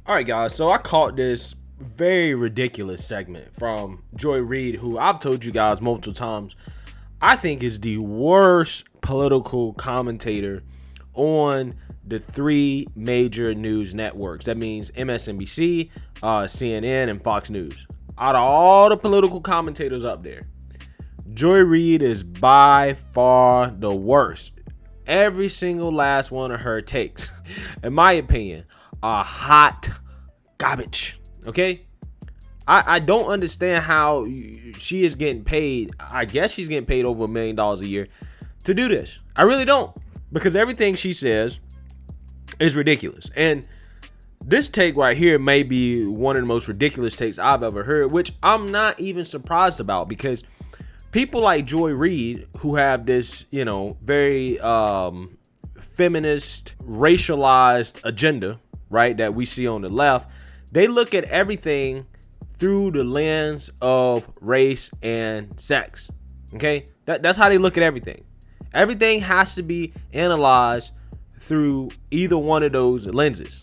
All right, guys. So I caught this very ridiculous segment from Joy Reid, who I've told you guys multiple times, I think is the worst political commentator on the three major news networks. That means MSNBC, CNN, and Fox News. Out of all the political commentators up there, Joy Reid is by far the worst. Every single last one of her takes, in my opinion, are hot garbage. Okay? I don't understand how she is getting paid. I guess she's getting paid over $1 million a year to do this. I really don't. Because everything she says is ridiculous. And this take right here may be one of the most ridiculous takes I've ever heard, which I'm not even surprised about, because people like Joy Reid, who have this, very feminist, racialized agenda, right, that we see on the left, they look at everything through the lens of race and sex. Okay? That's how they look at everything. Everything has to be analyzed through either one of those lenses,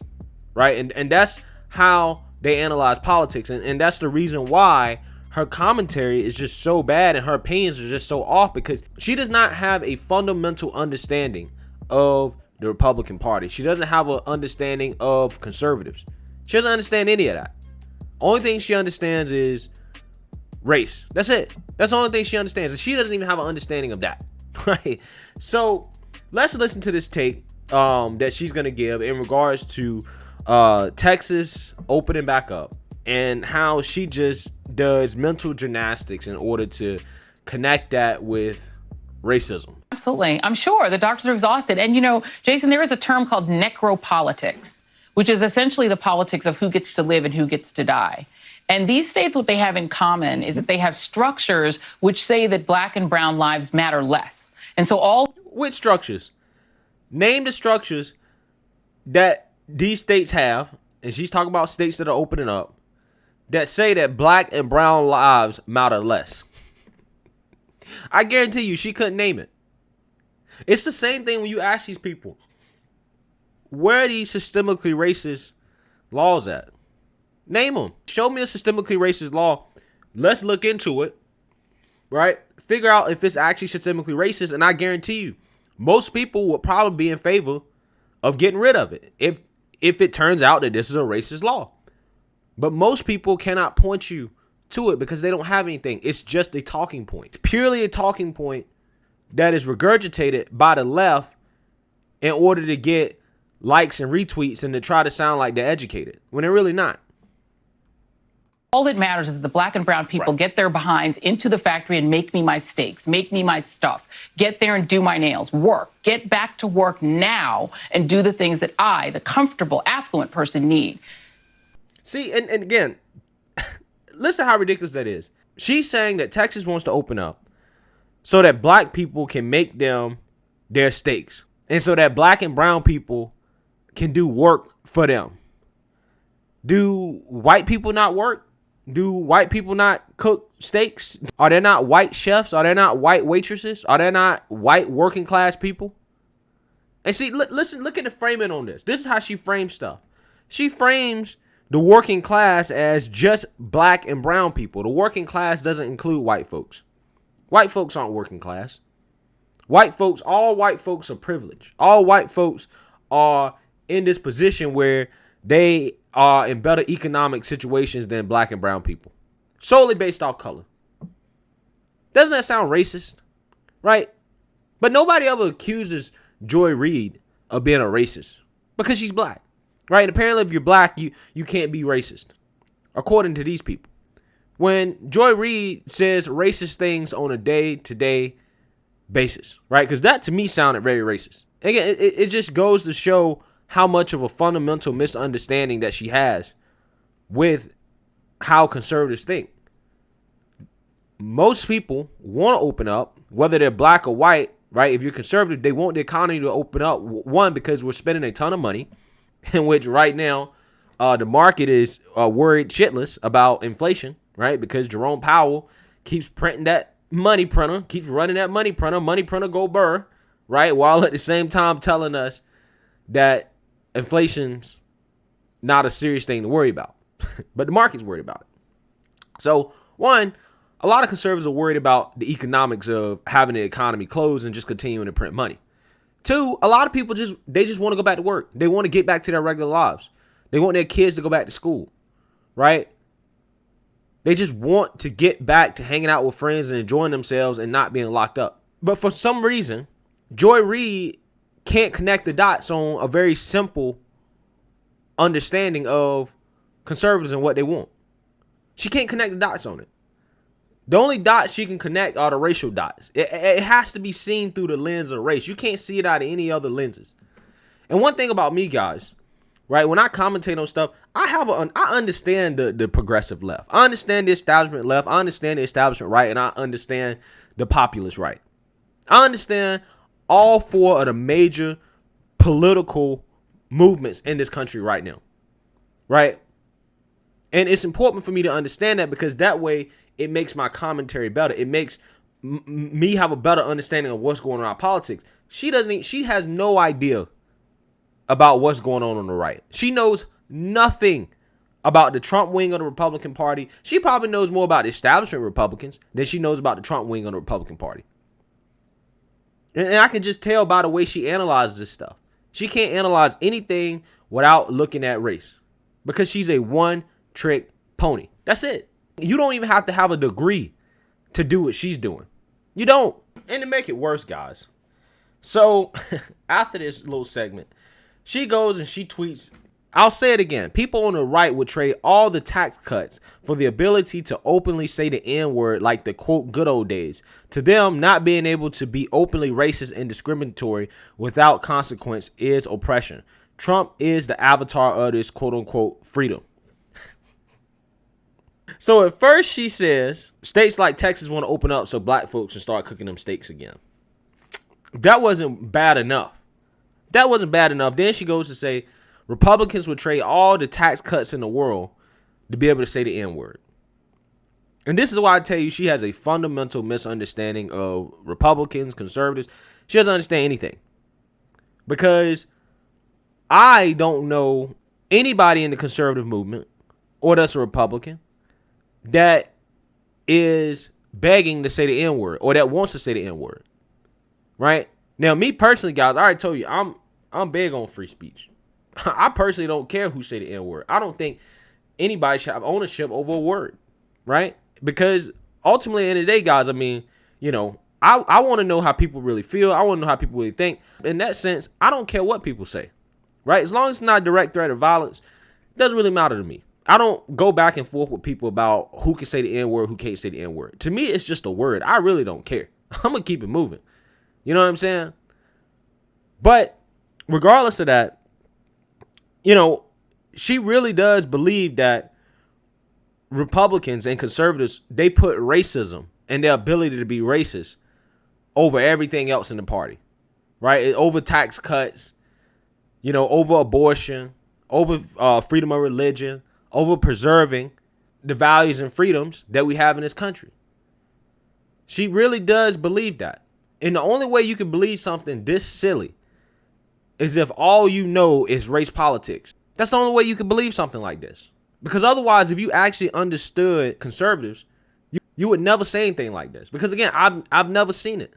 right? And that's how they analyze politics. And that's the reason why her commentary is just so bad and her opinions are just so off, because she does not have a fundamental understanding of the Republican Party. She doesn't have an understanding of conservatives. She doesn't understand any of that. Only thing she understands is race. That's it. That's the only thing she understands. And she doesn't even have an understanding of that. Right? So let's listen to this take that she's going to give in regards to Texas opening back up, and how she just does mental gymnastics in order to connect that with racism. Absolutely. I'm sure the doctors are exhausted. And, Jason, there is a term called necropolitics, which is essentially the politics of who gets to live and who gets to die. And these states, what they have in common is that they have structures which say that black and brown lives matter less. And so Which structures? Name the structures that these states have, and she's talking about states that are opening up, that say that black and brown lives matter less. I guarantee you she couldn't name it. It's the same thing when you ask these people, where are these systemically racist laws at? Name them. Show me a systemically racist law. Let's look into it, right? Figure out if it's actually systemically racist, and I guarantee you, most people would probably be in favor of getting rid of it if it turns out that this is a racist law. But most people cannot point you to it because they don't have anything. It's just a talking point. It's purely a talking point that is regurgitated by the left in order to get likes and retweets and to try to sound like they're educated when they're really not. All that matters is that the black and brown people get their behinds into the factory and make me my steaks, make me my stuff, get there and do my nails, work, get back to work now and do the things that I, the comfortable, affluent person, need. See, and again, listen how ridiculous that is. She's saying that Texas wants to open up so that black people can make them their steaks, and so that black and brown people can do work for them. Do white people not work? Do white people not cook steaks? Are there not white chefs? Are there not white waitresses? Are there not white working class people? And see, listen, look at the framing on this. This is how she frames stuff. She frames the working class as just black and brown people. The working class doesn't include white folks. White folks aren't working class. All white folks are privileged. All white folks are in this position where they are in better economic situations than black and brown people, solely based off color. Doesn't that sound racist? Right? But nobody ever accuses Joy Reid of being a racist because she's black. Right? And apparently if you're black, you can't be racist, according to these people. When Joy Reid says racist things on a day-to-day basis, right? Because that to me sounded very racist. Again, it just goes to show how much of a fundamental misunderstanding that she has with how conservatives think. Most people want to open up, whether they're black or white, right? If you're conservative, they want the economy to open up. One, because we're spending a ton of money, in which right now the market is worried shitless about inflation, right? Because Jerome Powell keeps printing that money printer, keeps running that money printer go burr, right? While at the same time telling us that inflation's not a serious thing to worry about. But the market's worried about it. So, one, a lot of conservatives are worried about the economics of having the economy closed and just continuing to print money. Two, a lot of people just want to go back to work. They want to get back to their regular lives. They want their kids to go back to school, right? They just want to get back to hanging out with friends and enjoying themselves and not being locked up. But for some reason, Joy Reid can't connect the dots on a very simple understanding of conservatives and what they want. She can't connect the dots on it. The only dots she can connect are the racial dots. It has to be seen through the lens of race. You can't see it out of any other lenses. And one thing about me, guys, right, when I commentate on stuff, I understand the progressive left. I understand the establishment left. I understand the establishment right. And I understand the populist right. I understand all four of the major political movements in this country right now, right? And it's important for me to understand that, because that way it makes my commentary better. It makes me have a better understanding of what's going on in our politics. She has no idea about what's going on the right. She knows nothing about the Trump wing of the Republican Party. She probably knows more about the establishment Republicans than she knows about the Trump wing of the Republican Party. And I can just tell by the way she analyzes this stuff. She can't analyze anything without looking at race, because she's a one-trick pony. That's it. You don't even have to have a degree to do what she's doing. You don't. And to make it worse, guys, so after this little segment, she goes and she tweets, I'll say it again, people on the right would trade all the tax cuts for the ability to openly say the N-word like the, quote, good old days. To them, not being able to be openly racist and discriminatory without consequence is oppression. Trump is the avatar of this, quote unquote, freedom. So at first she says states like Texas want to open up so black folks can start cooking them steaks again. That wasn't bad enough. Then she goes to say Republicans would trade all the tax cuts in the world to be able to say the N-word. And this is why I tell you she has a fundamental misunderstanding of Republicans, conservatives. She doesn't understand anything. Because I don't know anybody in the conservative movement or that's a Republican that is begging to say the N-word or that wants to say the N-word. Right? Now, me personally, guys, I already told you, I'm big on free speech. I personally don't care who say the N-word. I don't think anybody should have ownership over a word, right? Because ultimately, at the end of the day, guys, I mean, you know, I want to know how people really feel. I want to know how people really think. In that sense, I don't care what people say, right? As long as it's not a direct threat of violence, it doesn't really matter to me. I don't go back and forth with people about who can say the N-word, who can't say the N-word. To me, it's just a word. I really don't care. I'm going to keep it moving. You know what I'm saying? But regardless of that, you know, she really does believe that Republicans and conservatives, they put racism and their ability to be racist over everything else in the party, right? Over tax cuts, you know, over abortion, over freedom of religion, over preserving the values and freedoms that we have in this country. She really does believe that. And the only way you can believe something this silly is if all you know is race politics. That's the only way you can believe something like this. Because otherwise, if you actually understood conservatives, you would never say anything like this. Because again, I've never seen it.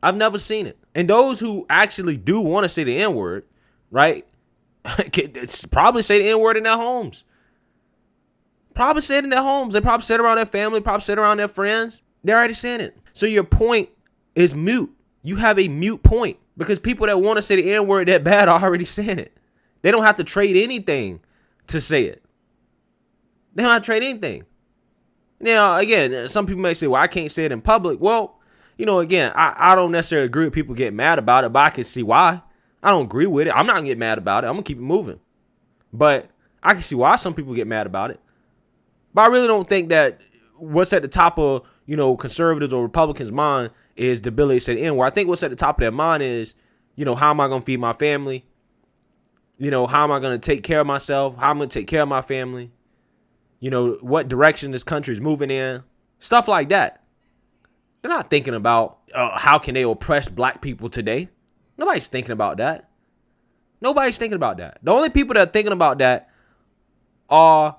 I've never seen it. And those who actually do want to say the N-word, right, it's probably say the N-word in their homes. Probably say it in their homes. They probably say it around their family, probably say it around their friends. They're already saying it. So your point is mute. You have a mute point. Because people that want to say the N-word that bad are already saying it. They don't have to trade anything to say it. They don't have to trade anything. Now, again, some people may say, well, I can't say it in public. Well, you know, again, I don't necessarily agree with people getting mad about it, but I can see why. I don't agree with it. I'm not going to get mad about it. I'm going to keep it moving. But I can see why some people get mad about it. But I really don't think that what's at the top of, you know, conservatives or Republicans' mind is the ability to say the N-word. I think what's at the top of their mind is, you know, how am I going to feed my family? You know, how am I going to take care of myself? How am I going to take care of my family? You know, what direction this country is moving in. Stuff like that. They're not thinking about how can they oppress black people today. Nobody's thinking about that. Nobody's thinking about that. The only people that are thinking about that are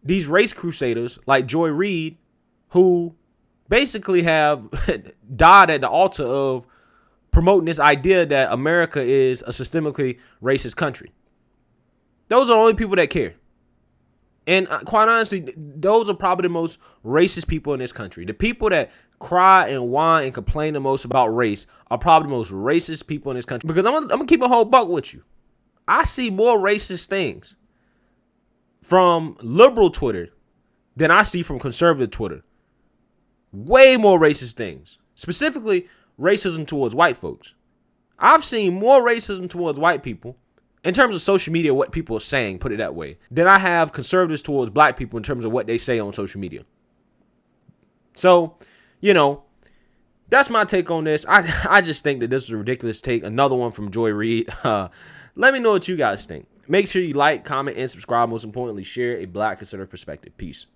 these race crusaders like Joy Reid, who basically have died at the altar of promoting this idea that America is a systemically racist country. Those are the only people that care. And quite honestly, those are probably the most racist people in this country. The people that cry and whine and complain the most about race are probably the most racist people in this country. Because I'm gonna keep a whole buck with you. I see more racist things from liberal Twitter than I see from conservative Twitter. Way more racist things. Specifically, racism towards white folks. I've seen more racism towards white people in terms of social media, what people are saying, put it that way, than I have conservatives towards black people in terms of what they say on social media. So, you know, that's my take on this. I just think that this is a ridiculous take. Another one from Joy Reid. Let me know what you guys think. Make sure you like, comment, and subscribe. Most importantly, share a black conservative perspective. Peace.